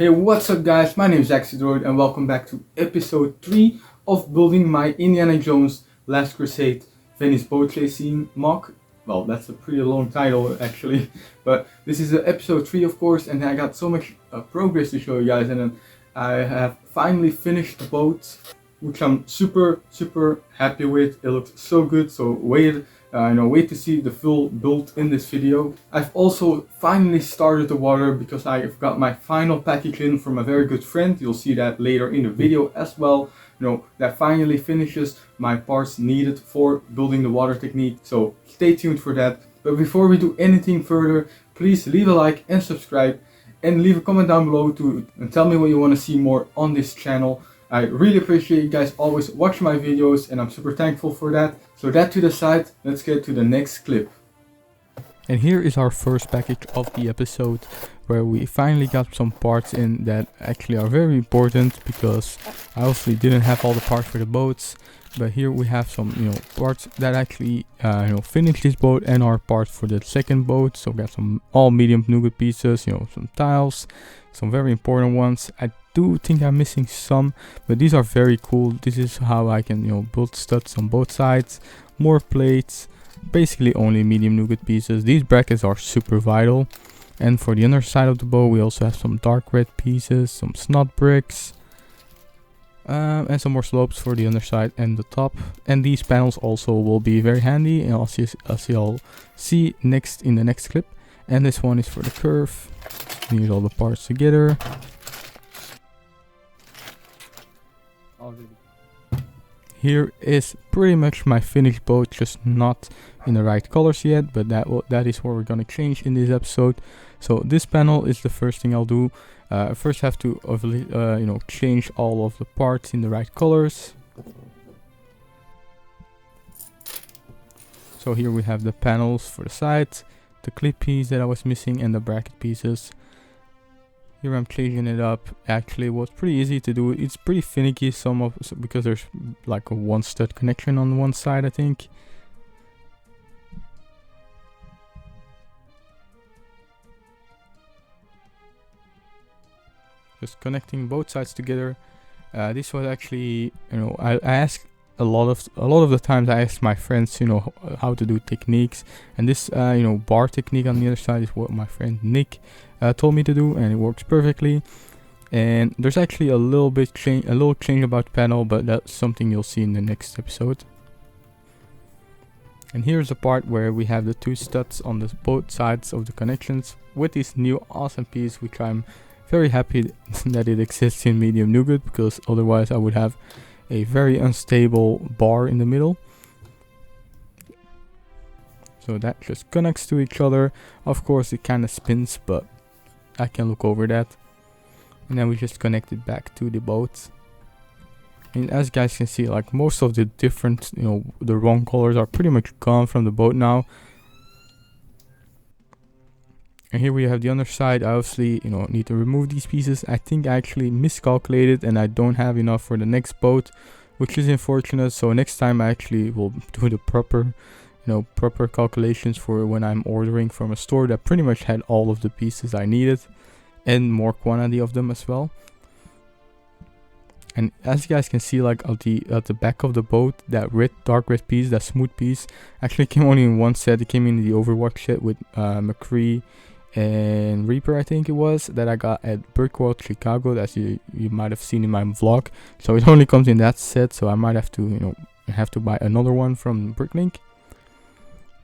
Hey, what's up guys, my name is Axidroid and welcome back to episode 3 of building my Indiana Jones Last Crusade Venice boat chase scene MOC. Well, that's a pretty long title actually, but this is episode 3 of course, and I got so much progress to show you guys, and then I have finally finished the boat, which I'm super happy with. It looks so good, so wait to see the full build in this video. I've also finally started the water because I've got my final package in from a very good friend. You'll see that later in the video as well. That finally finishes my parts needed for building the water technique, so stay tuned for that. But before we do anything further, please leave a like and subscribe, and leave a comment down below and tell me what you want to see more on this channel. I really appreciate you guys always watching my videos, and I'm super thankful for that. So that to the side, let's get to the next clip. And here is our first package of the episode, where we finally got some parts in that actually are very important, because I obviously didn't have all the parts for the boats, but here we have some parts that actually finish this boat and are parts for the second boat. So we got some all medium nougat pieces, some tiles, some very important ones. I do think I'm missing some, but these are very cool. This is how I can build studs on both sides. More plates, basically only medium nougat pieces. These brackets are super vital. And for the underside of the bow, we also have some dark red pieces, some snot bricks, and some more slopes for the underside and the top. And these panels also will be very handy, and as you'll see next in the next clip. And this one is for the curve. Need all the parts together. Here is pretty much my finished boat, just not in the right colors yet, but that is what we're gonna change in this episode. So this panel is the first thing I'll do. First have to change all of the parts in the right colors. So here we have the panels for the sides, the clip piece that I was missing, and the bracket pieces. Here I'm changing it up. Actually, it was pretty easy to do. It's pretty finicky because there's like a one stud connection on one side, I think. Just connecting both sides together. This was actually, I asked a lot of the times I asked my friends, how to do techniques, and this bar technique on the other side is what my friend Nick told me to do, and it works perfectly. And there's actually a little change about the panel, but that's something you'll see in the next episode. And here's the part where we have the two studs on both sides of the connections with this new awesome piece, which I'm very happy that it exists in medium nougat, because otherwise I would have a very unstable bar in the middle. So that just connects to each other. Of course it kind of spins, but I can look over that. And then we just connect it back to the boat. And as you guys can see, like most of the different, the wrong colors are pretty much gone from the boat now. And here we have the underside. I obviously, need to remove these pieces. I think I actually miscalculated and I don't have enough for the next boat, which is unfortunate. So next time I actually will do the proper calculations for when I'm ordering from a store that pretty much had all of the pieces I needed and more quantity of them as well. And as you guys can see, like at the back of the boat, that dark red piece, that smooth piece, actually came only in one set. It came in the Overwatch set with McCree and Reaper, I think it was, that I got at Brickworld Chicago, as you might have seen in my vlog. So it only comes in that set, so I might have to buy another one from Bricklink.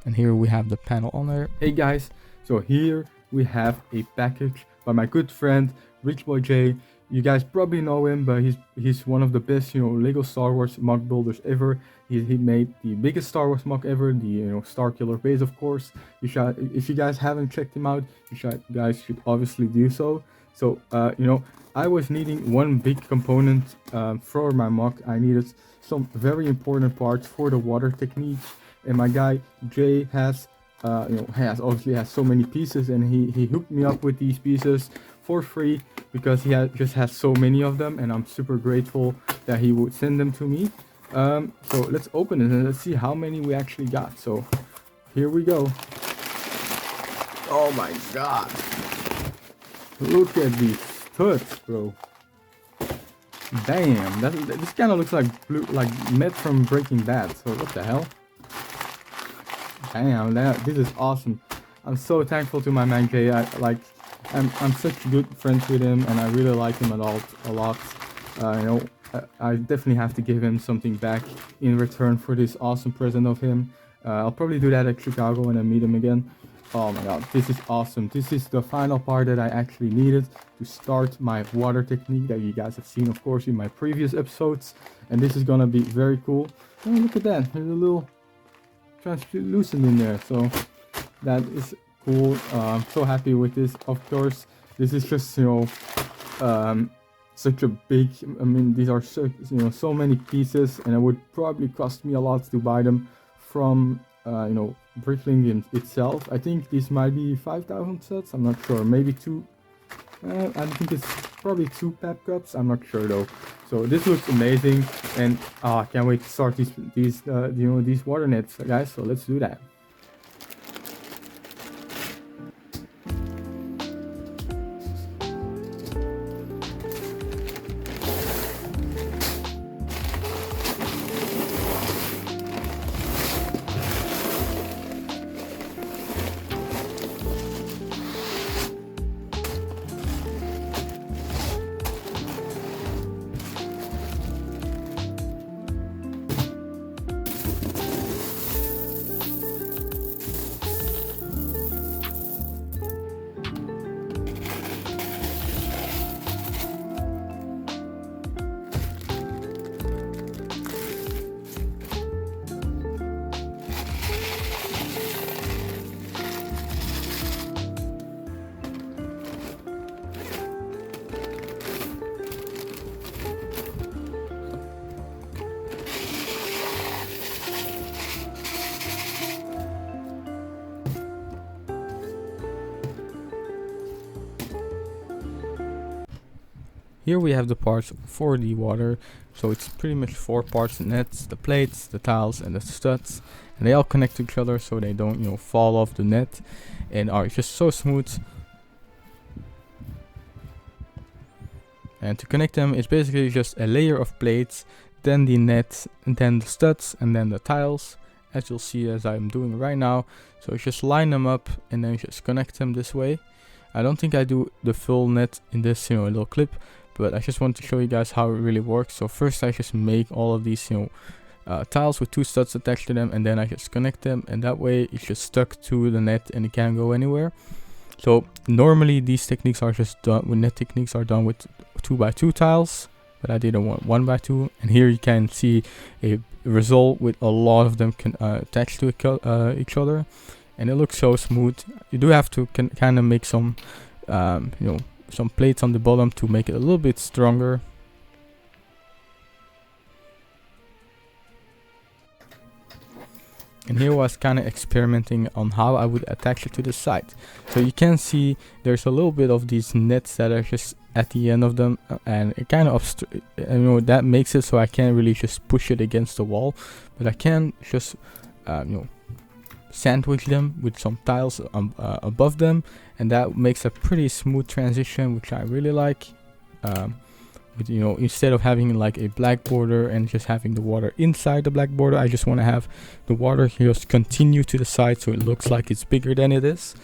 And here we have the panel on there. Hey guys, so here we have a package by my good friend Rich Boy J. You guys probably know him, but he's one of the best Lego Star Wars MOC builders ever. He made the biggest Star Wars MOC ever, the Star Killer base, of course. If you guys haven't checked him out, you guys should obviously do so. So I was needing one big component for my MOC. I needed some very important parts for the water technique, and my guy Jay has so many pieces, and he hooked me up with these pieces for free because he just has so many of them, and I'm super grateful that he would send them to me. So let's open it and let's see how many we actually got. So here we go. Oh my god, look at these studs, bro. Damn, this kind of looks like blue, like Matt from Breaking Bad. So what the hell? Damn, this is awesome. I'm so thankful to my man Kay. I'm such good friends with him, and I really like him a lot. You know, I definitely have to give him something back in return for this awesome present of him. I'll probably do that at Chicago when I meet him again. Oh my god, this is awesome. This is the final part that I actually needed to start my water technique that you guys have seen, of course, in my previous episodes. And this is gonna be very cool. Oh, look at that. There's a little translucent in there. So that is cool. I'm so happy with this. Of course, this is just, you know, such a big, I mean, these are so, you know, so many pieces, and it would probably cost me a lot to buy them from, you know, Bricklink itself. I think this might be 5,000 sets. I'm not sure. Maybe two. I think it's probably 2 pep cups. I'm not sure though. So this looks amazing, and I can't wait to start these you know, these water nets, guys. So let's do that. Here we have the parts for the water, so it's pretty much 4 parts: the nets, the plates, the tiles, and the studs, and they all connect to each other so they don't, you know, fall off the net, and are just so smooth. And to connect them, it's basically just a layer of plates, then the net, and then the studs, and then the tiles, as you'll see as I'm doing right now. So just line them up and then just connect them this way. I don't think I do the full net in this, you know, little clip, but I just want to show you guys how it really works. So first I just make all of these, you know, tiles with 2 studs attached to them, and then I just connect them, and that way it's just stuck to the net and it can't go anywhere. So normally these techniques are just done with net techniques are done with 2x2 tiles, but I did a 1x2, and here you can see a result with a lot of them attached to each other, and it looks so smooth. You do have to kind of make some you know, some plates on the bottom to make it a little bit stronger. And here I was kind of experimenting on how I would attach it to the side. So you can see there's a little bit of these nets that are just at the end of them, and it kind of you know, that makes it so I can't really just push it against the wall, but I can just you know, sandwich them with some tiles above them, and that makes a pretty smooth transition, which I really like. But, you know, instead of having like a black border and just having the water inside the black border, I just want to have the water just continue to the side so it looks like it's bigger than it is.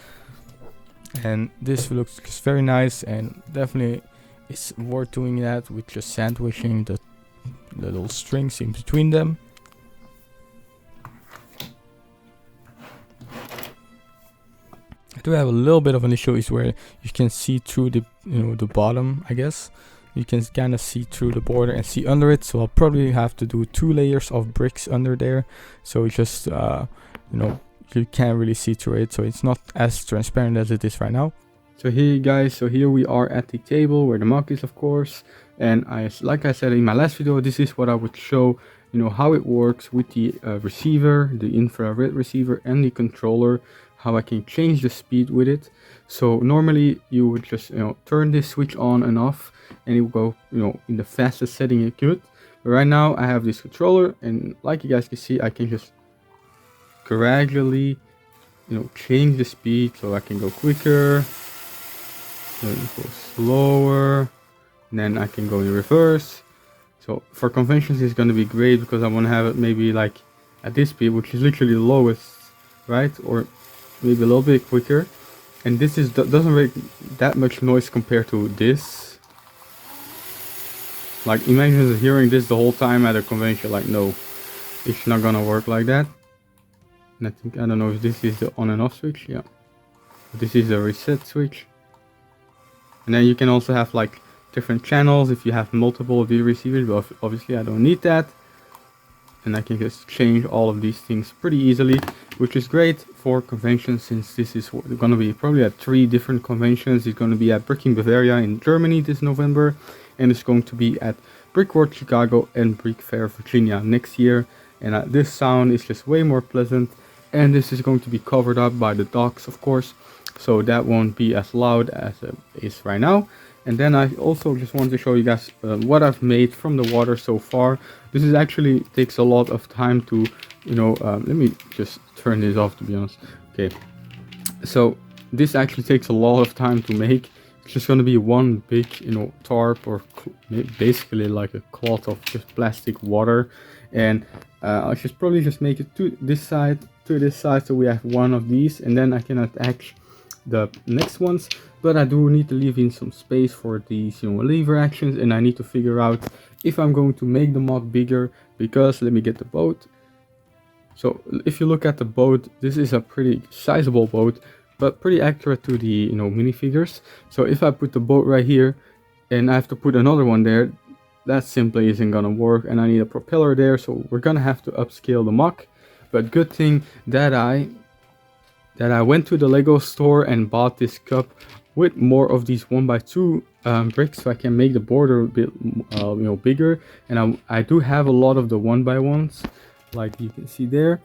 And this looks just very nice, and definitely it's worth doing that with just sandwiching the little strings in between them. I do have a little bit of an issue is where you can see through the, you know, the bottom, I guess. You can kind of see through the border and see under it, so I'll probably have to do 2 layers of bricks under there, so it's just you know, you can't really see through it, so it's not as transparent as it is right now. So here, guys, so here we are at the table where the MOC is, of course, and like I said in my last video, this is what I would show, you know, how it works with the receiver, the infrared receiver, and the controller, how I can change the speed with it. So normally you would just, you know, turn this switch on and off, and it will go, you know, in the fastest setting it could. But right now I have this controller, and like you guys can see, I can just gradually, you know, change the speed, so I can go quicker, Then go slower, and then I can go in reverse. So for conventions it's going to be great because I want to have it maybe like at this speed, which is literally the lowest, right? Or maybe a little bit quicker. And this is doesn't make that much noise compared to this. Like imagine hearing this the whole time at a convention. Like no, it's not gonna work like that. And I don't know if this is the on and off switch. Yeah, this is the reset switch. And then you can also have like different channels if you have multiple video receivers, but obviously I don't need that. And I can just change all of these things pretty easily, which is great for conventions, since this is going to be probably at 3 different conventions. It's going to be at Bricking Bavaria in Germany this November, and it's going to be at Brickworld Chicago and Brick Fair Virginia next year. And this sound is just way more pleasant, and this is going to be covered up by the docks, of course, so that won't be as loud as it is right now. And then I also just wanted to show you guys what I've made from the water so far. This is actually takes a lot of time to, you know, let me just turn this off to be honest. Okay, so this actually takes a lot of time to make. It's just going to be one big, you know, tarp, or basically like a cloth of just plastic water. And I should probably just make it to this side, so we have one of these, and then I can attach the next ones. But I do need to leave in some space for these, you know, lever actions, and I need to figure out if I'm going to make the MOC bigger, because let me get the boat. So if you look at the boat, this is a pretty sizable boat, but pretty accurate to the, you know, minifigures. So if I put the boat right here and I have to put another one there, that simply isn't gonna work, and I need a propeller there, so we're gonna have to upscale the MOC. But good thing that I went to the Lego store and bought this cup with more of these 1x2 bricks, so I can make the border a bit you know, bigger. And I do have a lot of the 1x1s, like you can see there,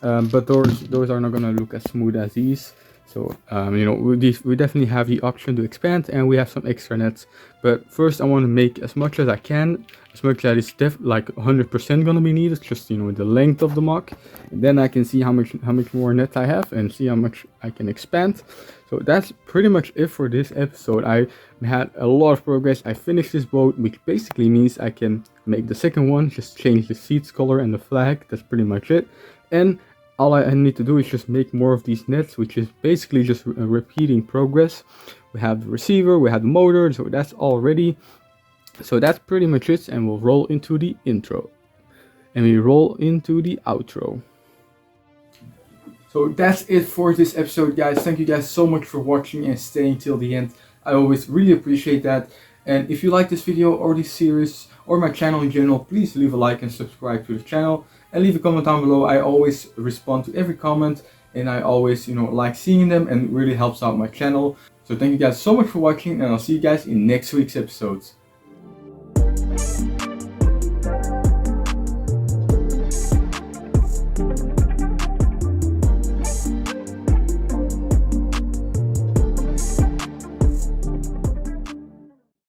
but those are not gonna look as smooth as these. So you know, we definitely have the option to expand, and we have some extra nets. But first I want to make as much as I can, as much that is like 100% gonna be needed, just, you know, the length of the MOC. And then I can see how much more net I have and see how much I can expand. So that's pretty much it for this episode. I had a lot of progress. I finished this boat, which basically means I can make the second one, just change the seats color and the flag. That's pretty much it. And all I need to do is just make more of these nets, which is basically just repeating progress. We have the receiver, we have the motor, so that's all ready. So that's pretty much it, and we'll roll into the intro. And we roll into the outro. So that's it for this episode, guys. Thank you guys so much for watching and staying till the end. I always really appreciate that. And if you like this video or this series or my channel in general, please leave a like and subscribe to the channel. And leave a comment down below. I always respond to every comment, and I always, you know, like seeing them, and it really helps out my channel. So thank you guys so much for watching, and I'll see you guys in next week's episodes.